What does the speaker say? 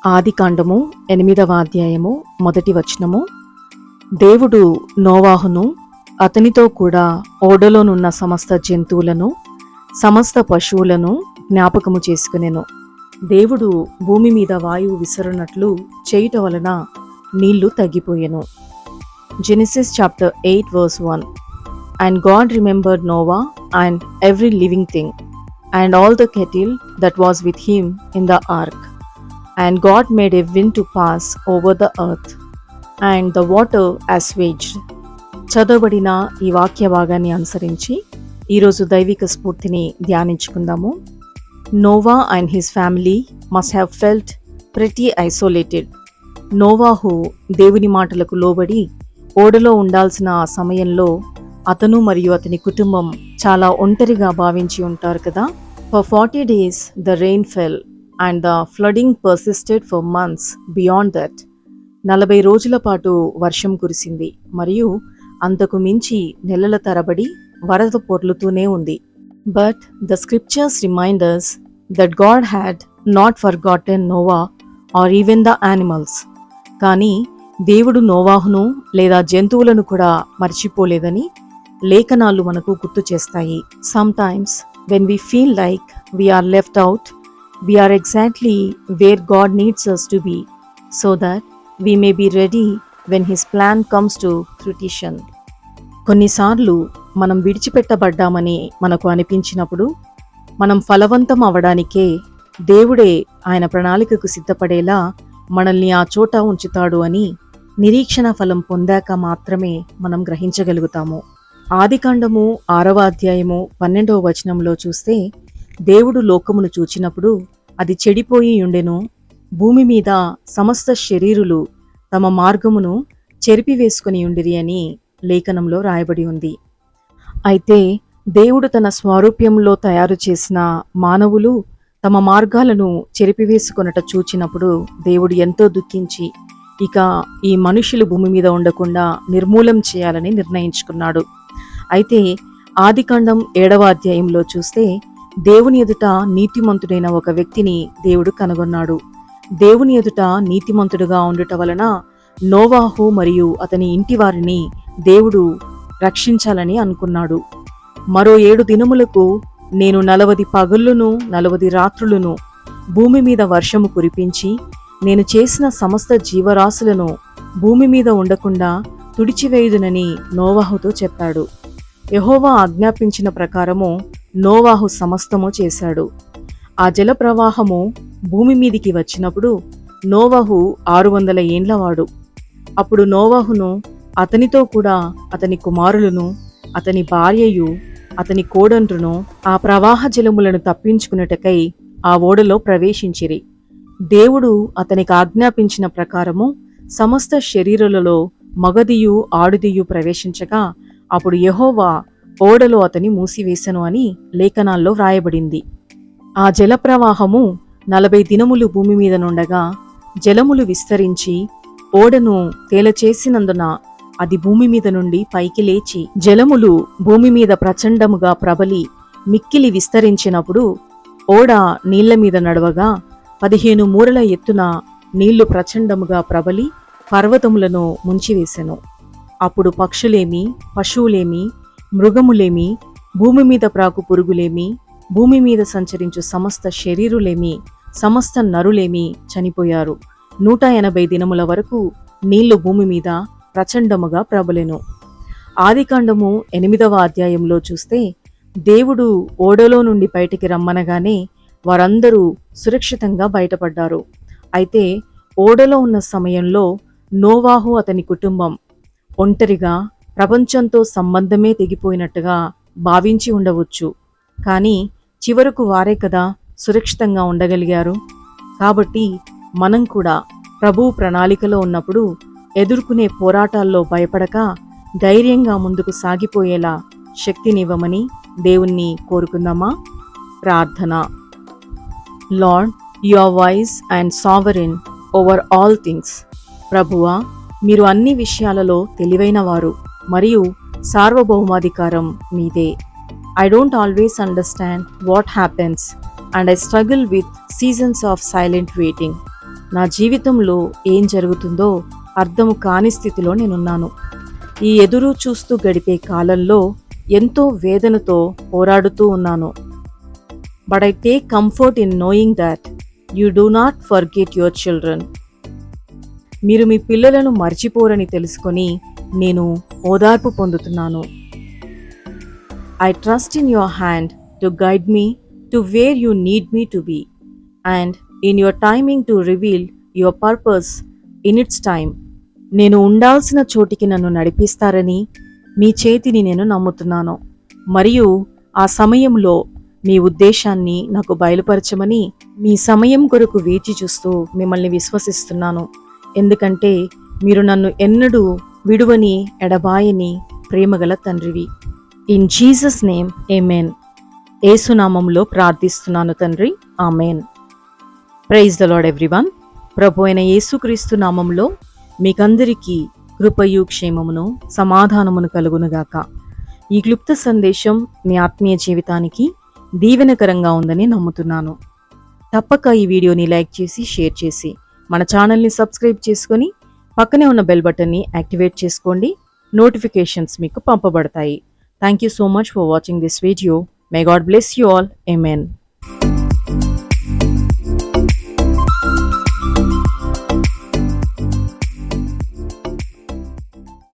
ఆదికాండము 8వ అధ్యాయము 1 వచనము. దేవుడు నోవాహును అతనితో కూడా ఓడలోనున్న సమస్త జంతువులను సమస్త పశువులను జ్ఞాపకము చేసుకునెను. దేవుడు భూమి మీద వాయువు విసరునట్లు చేయుట వలన నీళ్లు తగ్గిపోయెను. Genesis chapter 8 verse 1. And God remembered Noah and every living thing, and all the cattle that was with him in the ark. And God made a wind to pass over the earth, and the water assuaged. చదవబడిన ఈ వాక్య భాగాన్ని అనుసరించి ఈరోజు దైవిక స్ఫూర్తిని ధ్యానించుకుందాము. Noah and his family must have felt pretty isolated. నోవాహు దేవుని మాటలకు లోబడి ఓడలో ఉండాల్సిన ఆ సమయంలో అతను మరియు అతని కుటుంబం చాలా ఒంటరిగా భావించి ఉంటారు కదా. For 40 days the rain fell and the flooding persisted for months beyond that. 40 రోజుల పాటు వర్షం కురిసింది మరియు అంతకు మించి నెలల తరబడి వరద పొర్లుతూనే ఉంది. But the scriptures remind us that God had not forgotten Noah or even the animals. కానీ దేవుడు నోవాహును లేదా జంతువులను కూడా మర్చిపోలేదని లేఖనాలు మనకు గుర్తు చేస్తాయి. Sometimes when we feel like we are left out, we are exactly where God needs us to be, so that we may be ready when His plan comes to fruition. కొన్నిసార్లు మనం విడిచిపెట్టబడ్డామని మనకు అనిపించినప్పుడు మనం ఫలవంతం అవడానికే దేవుడే ఆయన ప్రణాళికకు సిద్ధపడేలా మనల్ని ఆ చోట ఉంచుతాడు అని నిరీక్షణ ఫలం పొందాక మాత్రమే మనం గ్రహించగలుగుతాము. ఆదికాండము 6వ అధ్యాయము 12వ వచనంలో చూస్తే, దేవుడు లోకమును చూచినప్పుడు అది చెడిపోయి ఉండెను, భూమి మీద సమస్త శరీరులు తమ మార్గమును చెరిపివేసుకుని ఉండిరి అని లేఖనంలో రాయబడి ఉంది. అయితే దేవుడు తన స్వరూప్యంలో తయారు చేసిన మానవులు తమ మార్గాలను చెరిపివేసుకొనట చూచినప్పుడు దేవుడు ఎంతో దుఃఖించి ఇక ఈ మనుషులు భూమి మీద ఉండకుండా నిర్మూలం చేయాలని నిర్ణయించుకున్నాడు. అయితే ఆదికాండం 7వ అధ్యాయంలో చూస్తే దేవుని ఎదుట నీతిమంతుడైన ఒక వ్యక్తిని దేవుడు కనుగొన్నాడు. దేవుని ఎదుట నీతిమంతుడుగా ఉండుట వలన నోవాహు మరియు అతని ఇంటి వారిని దేవుడు రక్షించాలని అనుకున్నాడు. మరో 7 దినములకు నేను 40 పగళ్ళును 40 రాత్రులను భూమి మీద వర్షము కురిపించి నేను చేసిన సమస్త జీవరాశులను భూమి మీద ఉండకుండా తుడిచివేయుదునని నోవాహుతో చెప్పాడు. యెహోవా ఆజ్ఞాపించిన ప్రకారము నోవాహు సమస్తము చేశాడు. ఆ జల ప్రవాహము భూమి మీదికి వచ్చినప్పుడు నోవాహు 600 ఏండ్లవాడు. అప్పుడు నోవాహును అతనితో కూడా అతని కుమారులను అతని భార్యయు అతని కోడండ్రును ఆ ప్రవాహ జలములను తప్పించుకున్నటకై ఆ ఓడలో ప్రవేశించిరి. దేవుడు అతనికి ఆజ్ఞాపించిన ప్రకారము సమస్త శరీరులలో మగదియు ఆడుదియు ప్రవేశించగా అప్పుడు యెహోవా ఓడలో అతని మూసివేసెను అని లేఖనాల్లో వ్రాయబడింది. ఆ జల ప్రవాహము 40 దినములు భూమి మీద నుండగా జలములు విస్తరించి ఓడను తేలచేసినందున అది భూమి మీద నుండి పైకి లేచి జలములు భూమి మీద ప్రచండముగా ప్రబలి మిక్కిలి విస్తరించినప్పుడు ఓడ నీళ్ల మీద నడవగా 15 మూరల ఎత్తున నీళ్లు ప్రచండముగా ప్రబలి పర్వతములను ముంచివేసెను. అప్పుడు పక్షులేమి, పశువులేమి, మృగములేమి, భూమి మీద ప్రాకు పురుగులేమి, భూమి మీద సంచరించు సమస్త శరీరులేమి, సమస్త నరులేమి చనిపోయారు. 180 దినముల వరకు నీళ్లు భూమి మీద ప్రచండముగా ప్రబలెను. ఆదికాండము 8వ అధ్యాయంలో చూస్తే దేవుడు ఓడలో నుండి బయటికి రమ్మనగానే వారందరూ సురక్షితంగా బయటపడ్డారు. అయితే ఓడలో ఉన్న సమయంలో నోవాహు అతని కుటుంబం ఒంటరిగా ప్రపంచంతో సంబంధమే తెగిపోయినట్టుగా భావించి ఉండవచ్చు. కానీ చివరకు వారే కదా సురక్షితంగా ఉండగలిగారు. కాబట్టి మనం కూడా ప్రభువు ప్రణాళికలో ఉన్నప్పుడు ఎదుర్కొనే పోరాటాల్లో భయపడక ధైర్యంగా ముందుకు సాగిపోయేలా శక్తినివ్వమని దేవుణ్ణి కోరుకుందామా? ప్రార్థన. Lord, you are wise and sovereign over all things. ప్రభువా, మీరు అన్ని విషయాలలో తెలివైన వారు మరియు సార్వభౌమాధికారం మీదే. I don't always understand what happens and I struggle with seasons of silent waiting. నా జీవితంలో ఏం జరుగుతుందో అర్థము కాని స్థితిలో నేనున్నాను. ఈ ఎదురు చూస్తూ గడిపే కాలంలో ఎంతో వేదనతో పోరాడుతూ ఉన్నాను. But I take comfort in knowing that you do not forget your children. మీరు మీ పిల్లలను మర్చిపోరని తెలుసుకొని నేను ఓదార్పు పొందుతున్నాను. I trust in your hand to guide me to where you need me to be, and in your timing to reveal your purpose in its time. నేను ఉండాల్సిన చోటికి నన్ను నడిపిస్తారని మీ చేతిని నేను నమ్ముతున్నాను. మరియు ఆ సమయంలో మీ ఉద్దేశాన్ని నాకు బయలుపరచమని మీ సమయం కొరకు వేచి చూస్తూ మిమ్మల్ని విశ్వసిస్తున్నాను. ఎందుకంటే మీరు నన్ను ఎన్నడూ విడువని ఎడబాయని ప్రేమగల తండ్రివి. In Jesus name amen. యేసునామంలో ప్రార్థిస్తున్నాను తండ్రి, ఆమేన్. Praise the Lord everyone. ప్రభు అయిన యేసుక్రీస్తు నామంలో మీకందరికీ కృపయు క్షేమమును సమాధానమును కలుగునుగాక. ఈ క్లుప్త సందేశం మీ ఆత్మీయ జీవితానికి దీవెనకరంగా ఉందని నమ్ముతున్నాను. తప్పక ఈ వీడియోని లైక్ చేసి షేర్ చేసి మన ఛానల్ని సబ్స్క్రైబ్ చేసుకొని పక్కనే ఉన్న బెల్ బటన్ని యాక్టివేట్ చేసుకోండి. నోటిఫికేషన్స్ మీకు పంపబడతాయి. Thank you so much for watching this video. May God bless you all. Amen.